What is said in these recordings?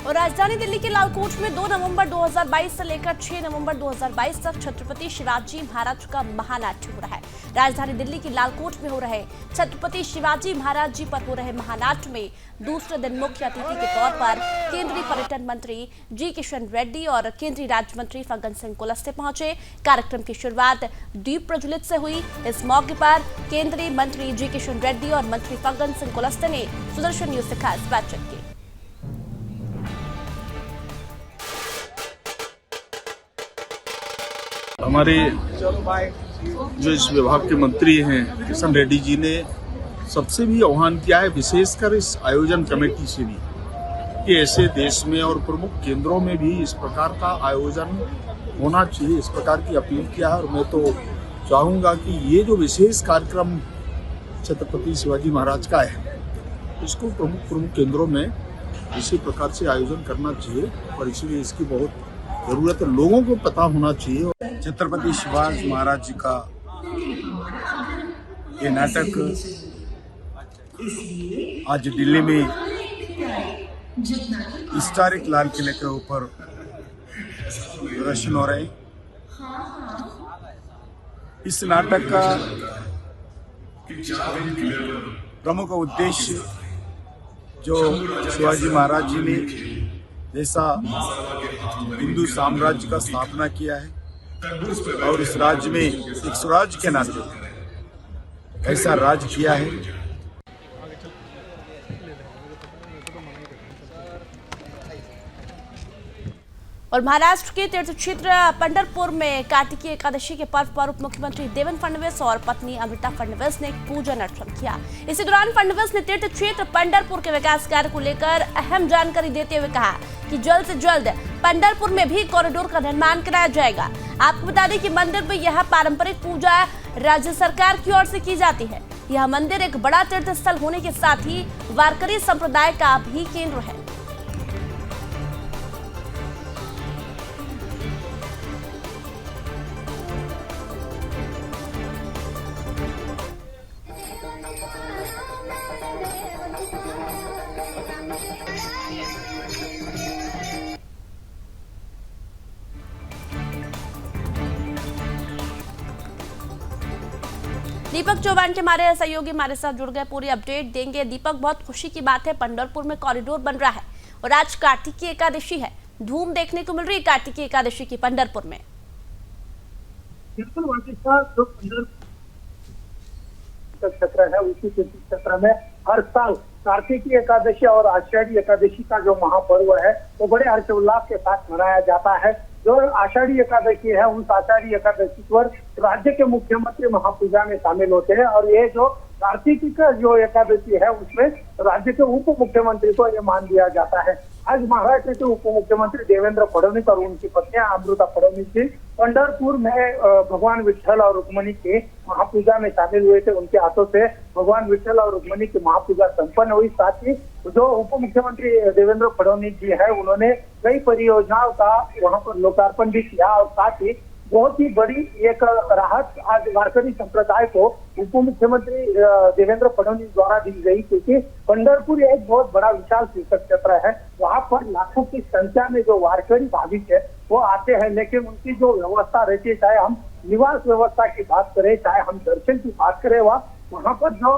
और राजधानी दिल्ली के लालकोट में 2 नवंबर 2022 से लेकर 6 नवंबर 2022 तक छत्रपति शिवाजी महाराज का महानाट्य हो रहा है। राजधानी दिल्ली के लालकोट में हो रहे छत्रपति शिवाजी महाराज जी पर हो रहे महानाट्य में दूसरे दिन मुख्य अतिथि के तौर पर केंद्रीय पर्यटन मंत्री जी किशन रेड्डी और केंद्रीय राज्य मंत्री फग्गन सिंह कुलस्ते पहुंचे। कार्यक्रम की शुरुआत दीप प्रज्वलित से हुई। इस मौके पर केंद्रीय मंत्री जी किशन रेड्डी और मंत्री फग्गन सिंह कुलस्ते ने सुदर्शन न्यूज से खास बातचीत की। हमारे जो इस विभाग के मंत्री हैं किशन रेड्डी जी ने सबसे भी आह्वान किया है, विशेषकर इस आयोजन कमेटी से भी, कि ऐसे देश में और प्रमुख केंद्रों में भी इस प्रकार का आयोजन होना चाहिए। इस प्रकार की अपील किया है और मैं तो चाहूँगा कि ये जो विशेष कार्यक्रम छत्रपति शिवाजी महाराज का है, इसको प्रमुख केंद्रों में इसी प्रकार से आयोजन करना चाहिए और इसलिए इसकी बहुत जरूरत है, लोगों को पता होना चाहिए। छत्रपति शिवाजी महाराज जी का ये नाटक आज दिल्ली में हिस्टोरिक लाल किले के ऊपर प्रदर्शन हो रहे हैं। इस नाटक का प्रमुख उद्देश्य जो शिवाजी महाराज जी ने जैसा हिंदू साम्राज्य का स्थापना किया है और इस राज्य में एक स्वराज के नाते ऐसा राज किया है। और महाराष्ट्र के तीर्थ क्षेत्र पंढरपुर में कार्तिकीय एकादशी के पर्व पर उप मुख्यमंत्री देवेंद्र फडणवीस और पत्नी अमृता फडणवीस ने पूजन अर्चन किया। इसी दौरान फडणवीस ने तीर्थ क्षेत्र पंढरपुर के विकास कार्य को लेकर अहम जानकारी देते हुए कहा कि जल्द से जल्द पंढरपुर में भी कॉरिडोर का निर्माण कराया जाएगा। आपको बता दें कि मंदिर में यह पारंपरिक पूजा राज्य सरकार की ओर से की जाती है। यह मंदिर एक बड़ा तीर्थ स्थल होने के साथ ही वारकरी संप्रदाय का भी केंद्र है। दीपक चौहान के हमारे सहयोगी हमारे साथ जुड़ गए, पूरी अपडेट देंगे। दीपक, बहुत खुशी की बात है, पंढरपुर में कॉरिडोर बन रहा है और आज कार्तिकी एकादशी है, धूम देखने को मिल रही है कार्तिकी एकादशी की पंढरपुर में। बिल्कुल, जो क्षेत्र है उसी क्षेत्र में हर साल कार्तिकी एकादशी और आषाढ़ी एकादशी का जो महापर्व है वो बड़े हर्षोल्लास के साथ मनाया जाता है। जो आषाढ़ी एकादशी है उस आषाढ़ी एकादशी पर राज्य के मुख्यमंत्री महापूजा में शामिल होते हैं और ये जो कार्तिकी का जो एकादशी है उसमें राज्य के उप मुख्यमंत्री को ये मान दिया जाता है। आज महाराष्ट्र के उप मुख्यमंत्री देवेंद्र फडणवीस और उनकी पत्नी अमृता फडणवीस जी पंढरपुर में भगवान विठल और रुक्मणी के महापूजा में शामिल हुए थे। उनके हाथों से भगवान विठल और रुक्मणी की महापूजा संपन्न हुई। साथ ही जो उप मुख्यमंत्री देवेंद्र फडणवीस जी है उन्होंने कई परियोजनाओं का वहां पर लोकार्पण भी किया और साथ ही बहुत ही बड़ी एक राहत आज वारकरी संप्रदाय को उप मुख्यमंत्री देवेंद्र फडणवीस द्वारा दी गई, क्योंकि पंढरपुर एक बहुत बड़ा विशाल तीर्थ क्षेत्र है। वहां पर लाखों की संख्या में जो वारकरी भाविक है वो आते हैं, लेकिन उनकी जो व्यवस्था रहती है, चाहे हम निवास व्यवस्था की बात करें, चाहे हम दर्शन की बात करें, वहाँ पर जो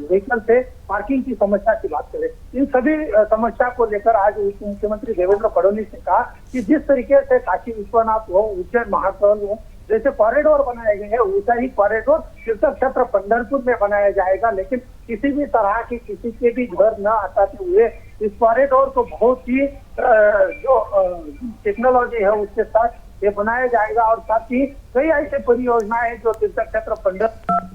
व्हीकल से पार्किंग की समस्या की बात करें, इन सभी समस्या को लेकर आज उप मुख्यमंत्री देवेंद्र फडणवीस ने कहा कि जिस तरीके से काशी विश्वनाथ हो, उज्जैन महाकाल हो, जैसे कॉरिडोर बनाए गए हैं वैसा ही कॉरिडोर तीर्थ क्षेत्र पंढरपुर में बनाया जाएगा, लेकिन किसी भी तरह की किसी के भी घर न आते हुए इस कॉरिडोर को बहुत ही जो टेक्नोलॉजी है उसके साथ ये बनाया जाएगा। और साथ ही कई ऐसे परियोजनाएं जो तीर्थ क्षेत्र पंढरपुर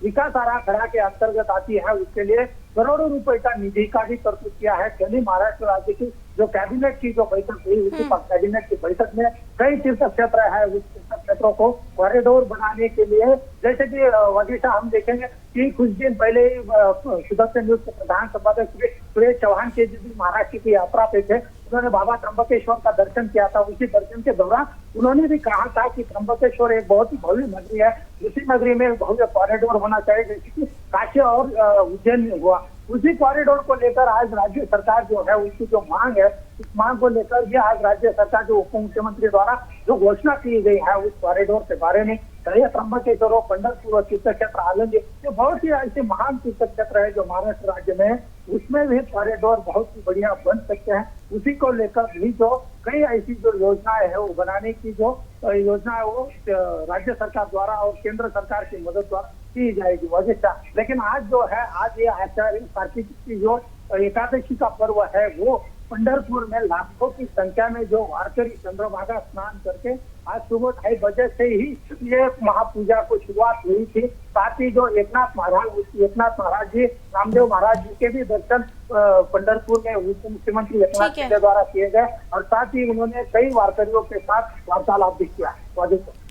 विकास आराखड़ा के अंतर्गत आती है, उसके लिए करोड़ों रुपए का निधि का भी प्रस्तुत किया है। कल महाराष्ट्र राज्य की जो कैबिनेट की जो बैठक हुई उसी कैबिनेट की बैठक में कई तीर्थ क्षेत्र है उस तीर्थ क्षेत्रों को कॉरिडोर बनाने के लिए, जैसे कि वजीशा हम देखेंगे कि कुछ दिन पहले सुदर्शन न्यूज के प्रधान संपादक सुरेश चौहान के जी महाराष्ट्र की यात्रा पे थे। उन्होंने बाबा त्र्यंबकेश्वर का दर्शन किया था। उसी दर्शन के दौरान उन्होंने भी कहा था कि त्र्यंबकेश्वर एक बहुत ही भव्य नगरी है, उसी नगरी में भव्य कॉरिडोर होना चाहिए, जैसे कि काशी और उज्जैन में हुआ। उसी कॉरिडोर को लेकर आज राज्य सरकार जो है उसकी जो मांग है, इस मांग को लेकर ये आज राज्य सरकार जो उप मुख्यमंत्री द्वारा जो घोषणा की गई है उस कॉरिडोर के बारे में, कहीं त्र्यंबकेश्वर, पंढरपुर तीर्थ क्षेत्र, आलमगी, ये बहुत ही ऐसे महान तीर्थ क्षेत्र है जो महाराष्ट्र राज्य में है, उसमें भी कॉरिडोर बहुत ही बढ़िया बन सकते हैं। उसी को लेकर भी जो कई ऐसी जो योजनाएं है वो बनाने की जो योजना है वो राज्य सरकार द्वारा और केंद्र सरकार की मदद द्वारा की जाएगी वजह। लेकिन आज जो है, आज ये आचार्य कार्तिक की जो एकादशी का पर्व है वो पंढरपुर में लाखों की संख्या में जो वारकरी चंद्रभागा स्नान करके आज सुबह 2:30 बजे से ही ये महापूजा को शुरुआत हुई थी। साथ ही जो एकनाथ महाराज जी, रामदेव महाराज जी के भी दर्शन पंढरपुर में उप मुख्यमंत्री एकनाथ शिंदे द्वारा किए गए और साथ ही उन्होंने कई वारकरियों के साथ वार्तालाप भी किया।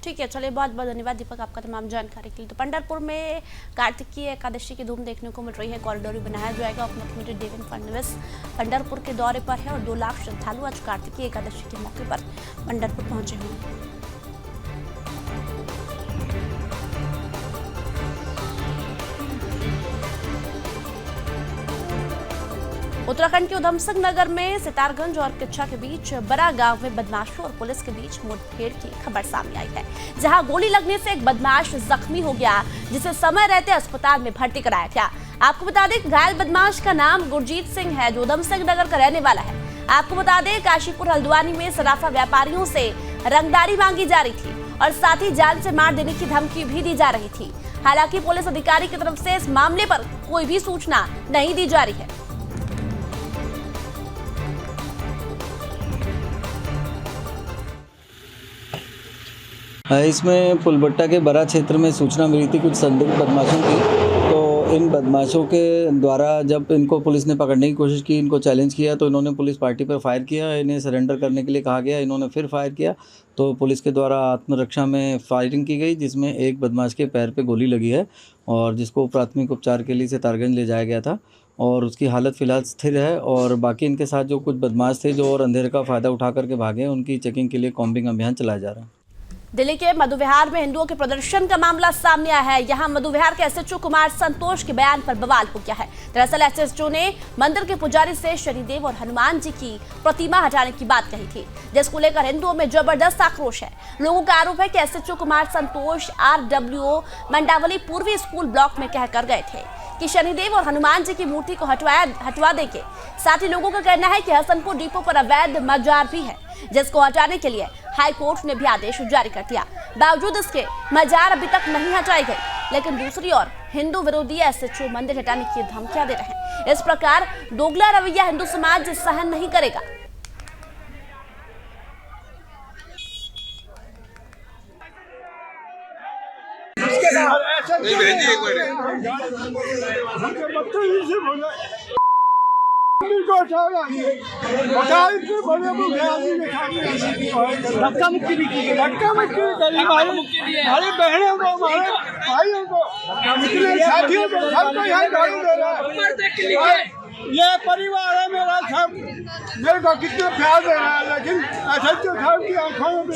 ठीक है, चलिए बहुत बहुत धन्यवाद दीपक आपका तमाम जानकारी के लिए। तो पंढरपुर में कार्तिकीय एकादशी की धूम देखने को मिल रही है। कॉरिडोर बनाया जाएगा। उप मुख्यमंत्री देवेंद्र फडणवीस पंढरपुर के दौरे पर है और 2 लाख श्रद्धालु आज कार्तिकीय एकादशी के मौके पर पंढरपुर पहुंचे हुए। उत्तराखंड के उधमसिंह नगर में सितारगंज और किच्छा के बीच बड़ा गांव में बदमाशों और पुलिस के बीच मुठभेड़ की खबर सामने आई है, जहां गोली लगने से एक बदमाश जख्मी हो गया, जिसे समय रहते अस्पताल में भर्ती कराया गया। आपको बता दें घायल बदमाश का नाम गुरजीत सिंह है, जो उधमसिंह नगर का रहने वाला है। आपको बता दें काशीपुर हल्द्वानी में सराफा व्यापारियों से रंगदारी मांगी जा रही थी और साथ ही जान से मार देने की धमकी भी दी जा रही थी। हालांकि पुलिस अधिकारी की तरफ से इस मामले पर कोई भी सूचना नहीं दी जा रही है। इसमें पुलबट्टा के बरा क्षेत्र में सूचना मिली थी कुछ संदिग्ध बदमाशों की। तो इन बदमाशों के द्वारा जब इनको पुलिस ने पकड़ने की कोशिश की, इनको चैलेंज किया, तो इन्होंने पुलिस पार्टी पर फायर किया। इन्हें सरेंडर करने के लिए कहा गया, इन्होंने फिर फायर किया। तो पुलिस के द्वारा आत्मरक्षा में फायरिंग की गई, जिसमें एक बदमाश के पैर पे गोली लगी है और जिसको प्राथमिक उपचार के लिए सितारगंज ले जाया गया था और उसकी हालत फिलहाल स्थिर है। और बाकी इनके साथ जो कुछ बदमाश थे जो और अंधेरे का फ़ायदा उठा करके भागे, उनकी चेकिंग के लिए कॉम्बिंग अभियान चलाया जा रहा है। दिल्ली के मधुविहार में हिंदुओं के प्रदर्शन का मामला सामने आया है। यहां मधुविहार के एसएचओ कुमार संतोष के बयान पर बवाल हो गया है। दरअसल एसएचओ ने मंदिर के पुजारी से शनिदेव और हनुमान जी की प्रतिमा हटाने की बात कही थी, जिसको लेकर हिंदुओं में जबरदस्त आक्रोश है। लोगों का आरोप है कि एसएचओ कुमार संतोष RWO मंडावली पूर्वी स्कूल ब्लॉक में कहकर गए थे कि शनिदेव और हनुमान जी की मूर्ति को हटवा देंगे। साथ ही लोगों का कहना है कि हसनपुर डिपो पर अवैध मजार भी है, जिसको हटाने के लिए हाई कोर्ट ने भी आदेश जारी कर दिया। बावजूद इसके मजार अभी तक नहीं हटाई गई, लेकिन दूसरी ओर हिंदू विरोधी एसएचओ मंदिर हटाने की धमकियां दे रहे हैं। इस प्रकार दोगला रवैया हिंदू समाज सहन नहीं करेगा। धक्का मुक्की भी की, हमारी बहनों को, हमारे भाइयों को, साथियों को, सबको यहाँ गाड़ी दे रहा है। ये परिवार है मेरा, सब मेरे को कितना प्यार दे रहा है, लेकिन एसएचओ साहब की आंखों में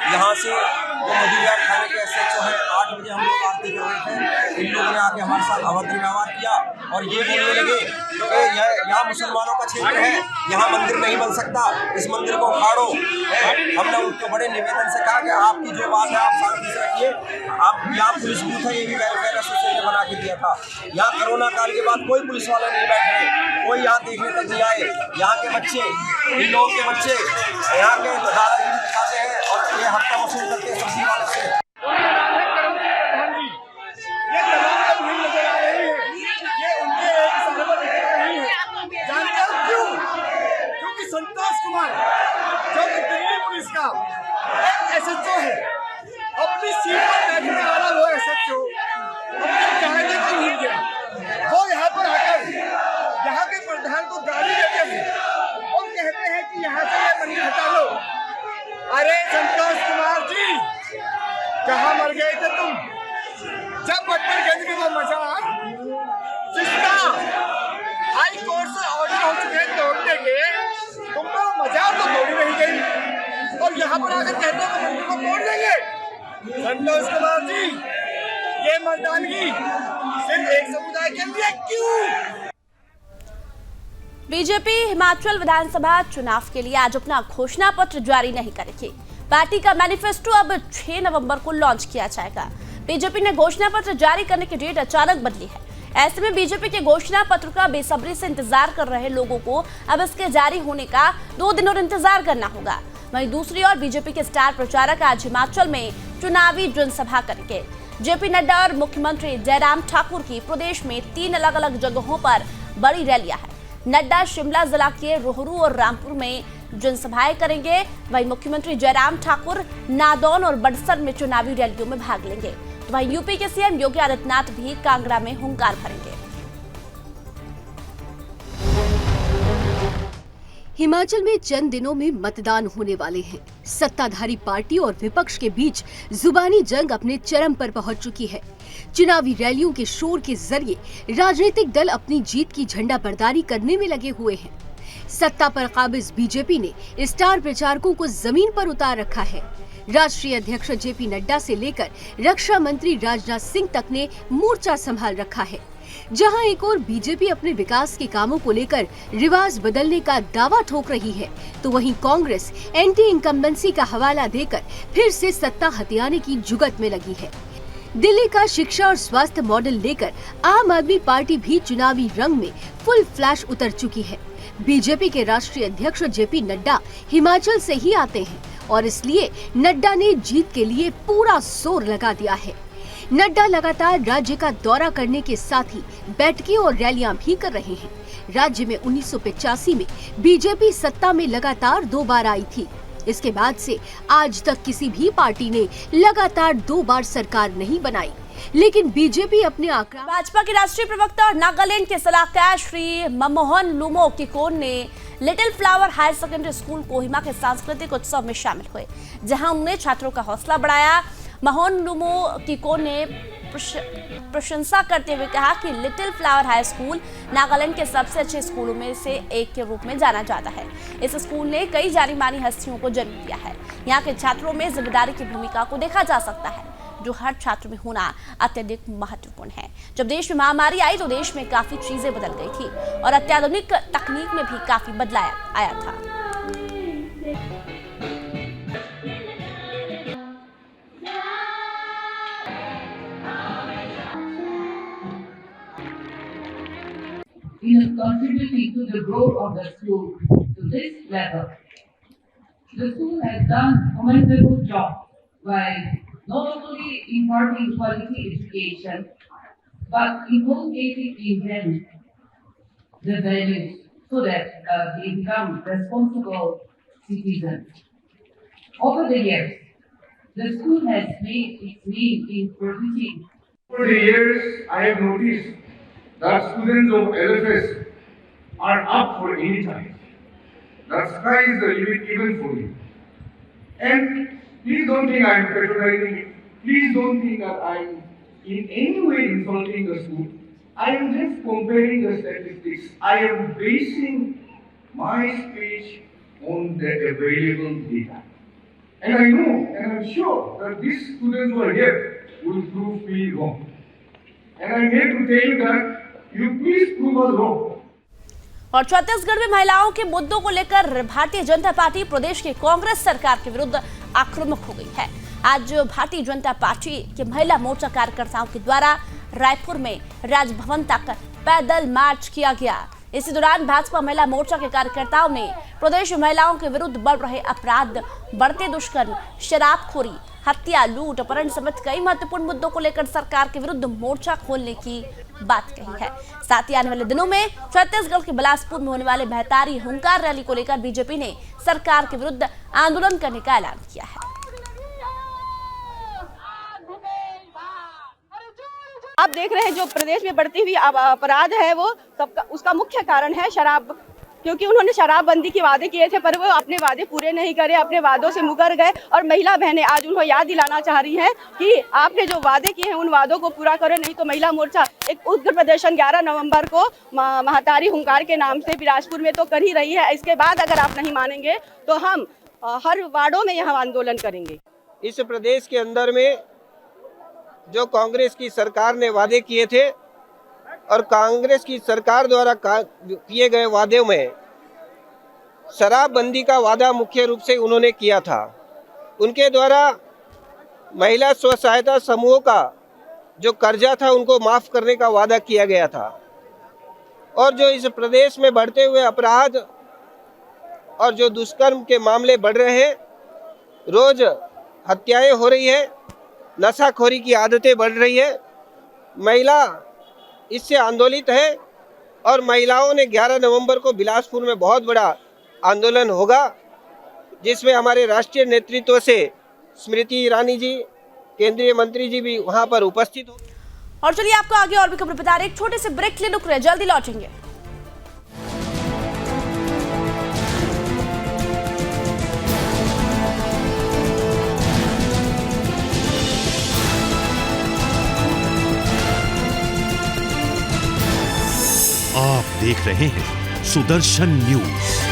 यहाँ से जो मधुविहार थाने के एसएचओ हैं, 8 बजे हम लोग आरती कर रहे थे। इन लोगों ने आके हमारे साथ अभद्र व्यवहार किया और ये बोलने लगे कि यहाँ मुसलमानों का क्षेत्र है, यहाँ मंदिर नहीं बन सकता, इस मंदिर को उखाड़ो। हमने उनको बड़े निवेदन से कहा कि आपकी जो बात है आप शांति से रखिए। आप यहाँ पुलिस बूथ है, ये भी वेलफेयर एसोसिएशन ने बना के दिया था। यहाँ कोरोना काल के बाद कोई पुलिस वाले नहीं बैठे, कोई यहाँ देखने तक नहीं आए। यहाँ के बच्चे, इन लोगों के बच्चे यहाँ के दादागिरी दिखाते हैं और ये हफ्ता वसूल करते हैं सब्जी वाले से। संतोष कुमार जो कि दिल्ली पुलिस का एसएचओ है, अपनी सीट पर बैठने वाला वो एसएचओ अपने कहने को भूल गया। वो यहाँ पर आकर यहाँ के प्रधान को गाली देते हैं और कहते हैं कि यहाँ से ये मंदिर हटा लो। अरे संतोष कुमार जी, कहाँ मर गए थे तुम जब बटपरगंज में वो मजार जिसका हाई कोर्ट से ऑर्डर हो चुके हैं तोड़ने के, तुमको मजार तो तोड़ी नहीं गई और यहाँ पर आकर कहते हो मंदिर को तोड़ देंगे। संतोष कुमार जी, ये मर्दानगी सिर्फ एक समुदाय के लिए क्यों? बीजेपी हिमाचल विधानसभा चुनाव के लिए आज अपना घोषणा पत्र जारी नहीं करेगी। पार्टी का मैनिफेस्टो अब 6 नवंबर को लॉन्च किया जाएगा। बीजेपी ने घोषणा पत्र जारी करने की डेट अचानक बदली है। ऐसे में बीजेपी के घोषणा पत्र का बेसब्री से इंतजार कर रहे लोगों को अब इसके जारी होने का 2 दिन और इंतजार करना होगा। वहीं दूसरी ओर बीजेपी के स्टार प्रचारक आज हिमाचल में चुनावी जनसभा करेंगे। जेपी नड्डा और मुख्यमंत्री जयराम ठाकुर की प्रदेश में 3 अलग अलग जगहों पर बड़ी रैलियां हैं। नड्डा शिमला जिला के रोहरू और रामपुर में जनसभाएं करेंगे। वहीं मुख्यमंत्री जयराम ठाकुर नादौन और बड़सर में चुनावी रैलियों में भाग लेंगे। तो वहीं यूपी के सीएम योगी आदित्यनाथ भी कांगड़ा में हुंकार भरेंगे। हिमाचल में चंद दिनों में मतदान होने वाले हैं। सत्ताधारी पार्टी और विपक्ष के बीच जुबानी जंग अपने चरम पर पहुंच चुकी है। चुनावी रैलियों के शोर के जरिए राजनीतिक दल अपनी जीत की झंडा बरदारी करने में लगे हुए हैं। सत्ता पर काबिज बीजेपी ने स्टार प्रचारकों को जमीन पर उतार रखा है। राष्ट्रीय अध्यक्ष जेपी नड्डा से लेकर रक्षा मंत्री राजनाथ सिंह तक ने मोर्चा संभाल रखा है। जहां एक और बीजेपी अपने विकास के कामों को लेकर रिवाज बदलने का दावा ठोक रही है, तो वहीं कांग्रेस एंटी इनकम्बेंसी का हवाला देकर फिर से सत्ता हथियाने की जुगत में लगी है। दिल्ली का शिक्षा और स्वास्थ्य मॉडल लेकर आम आदमी पार्टी भी चुनावी रंग में फुल फ्लैश उतर चुकी है। बीजेपी के राष्ट्रीय अध्यक्ष जेपी नड्डा हिमाचल से ही आते हैं और इसलिए नड्डा ने जीत के लिए पूरा जोर लगा दिया है। नड्डा लगातार राज्य का दौरा करने के साथ ही बैठकें और रैलियां भी कर रहे हैं। राज्य में 1985 में बीजेपी सत्ता में लगातार 2 बार आई थी। इसके बाद से आज तक किसी भी पार्टी ने लगातार 2 बार सरकार नहीं बनाई, लेकिन बीजेपी अपने आंकड़ा। भाजपा के राष्ट्रीय प्रवक्ता और नागालैंड के सलाहकार श्री मनमोहन लुमो किकोन ने little flower higher secondary school Kohima के सांस्कृतिक उत्सव में शामिल हुए, जहां उन्होंने छात्रों का हौसला बढ़ाया। मनमोहन लुमो किकोन ने प्रशंसा करते हुए कहा कि little flower high school Nagaland के सबसे अच्छे स्कूलों में से एक के रूप में जाना जाता है। इस स्कूल ने कई जानी मानी हस्तियों को जन्म दिया है। यहाँ के छात्रों में जिम्मेदारी की भूमिका को देखा जा सकता है, जो हर छात्र में होना अत्यधिक महत्वपूर्ण है। जब देश में महामारी आई तो देश में काफी चीजें बदल गई थी और अत्याधुनिक तकनीक में भी काफी बदलाव आया था। In contributing to the growth of the school to this level, the school has done a commendable job by not only imparting quality education, but inculcating in them the values so that they become responsible citizens. Over the years, the school has made its name in producing. Over the years, I have noticed that students of LFS are up for any time. The sky is the limit even for you. And please don't think I am patronizing. Please don't think that I am in any way insulting the school. I am just comparing the statistics. I am basing my speech on the available data. And I know and I am sure that these students who are here will prove me wrong. And I am here to tell you that you please prove us wrong. और छत्तीसगढ़ में महिलाओं के मुद्दों को लेकर Bharatiya Janata party प्रदेश की कांग्रेस सरकार के विरुद्ध आक्रामक हो गई है। आज भारतीय जनता पार्टी के महिला मोर्चा कार्यकर्ताओं के द्वारा रायपुर में राजभवन तक पैदल मार्च किया गया। इसी दौरान भाजपा महिला मोर्चा के कार्यकर्ताओं ने प्रदेश में महिलाओं के विरुद्ध बढ़ रहे अपराध, बढ़ते दुष्कर्म, शराबखोरी, हत्या, लूट, अपहरण समेत कई महत्वपूर्ण मुद्दों को लेकर सरकार के विरुद्ध मोर्चा खोलने की बात कही है। साथ ही आने वाले दिनों में छत्तीसगढ़ के बिलासपुर में होने वाले बहतारी हुंकार रैली को लेकर बीजेपी ने सरकार के विरुद्ध आंदोलन करने का ऐलान किया है। आप देख रहे हैं जो प्रदेश में बढ़ती हुई अपराध है वो सबका उसका मुख्य कारण है शराब, क्योंकि उन्होंने शराबबंदी के वादे किए थे पर वो अपने वादे पूरे नहीं करे, अपने वादों से मुकर गए। और महिला बहनें आज उनको याद दिलाना चाह रही हैं कि आपने जो वादे किए हैं उन वादों को पूरा करो, नहीं तो महिला मोर्चा एक उग्र प्रदर्शन 11 नवंबर को महतारी हुंकार के नाम से बिलासपुर में तो कर ही रही है। इसके बाद अगर आप नहीं मानेंगे तो हम हर वार्डों में यहाँ आंदोलन करेंगे। इस प्रदेश के अंदर में जो कांग्रेस की सरकार ने वादे किए थे और कांग्रेस की सरकार द्वारा किए गए वादों में शराबबंदी का वादा मुख्य रूप से उन्होंने किया था। उनके द्वारा महिला स्व सहायता समूहों का जो कर्जा था उनको माफ़ करने का वादा किया गया था। और जो इस प्रदेश में बढ़ते हुए अपराध और जो दुष्कर्म के मामले बढ़ रहे हैं, रोज हत्याएं हो रही है, नशाखोरी की आदतें बढ़ रही है, महिला इससे आंदोलित है और महिलाओं ने 11 नवंबर को बिलासपुर में बहुत बड़ा आंदोलन होगा, जिसमें हमारे राष्ट्रीय नेतृत्व से स्मृति ईरानी जी, केंद्रीय मंत्री जी भी वहां पर उपस्थित हो। और चलिए आपको आगे और भी खबर बता रहे, एक छोटे से ब्रेक ले रुक रहे, जल्दी लौटेंगे। आप देख रहे हैं सुदर्शन न्यूज।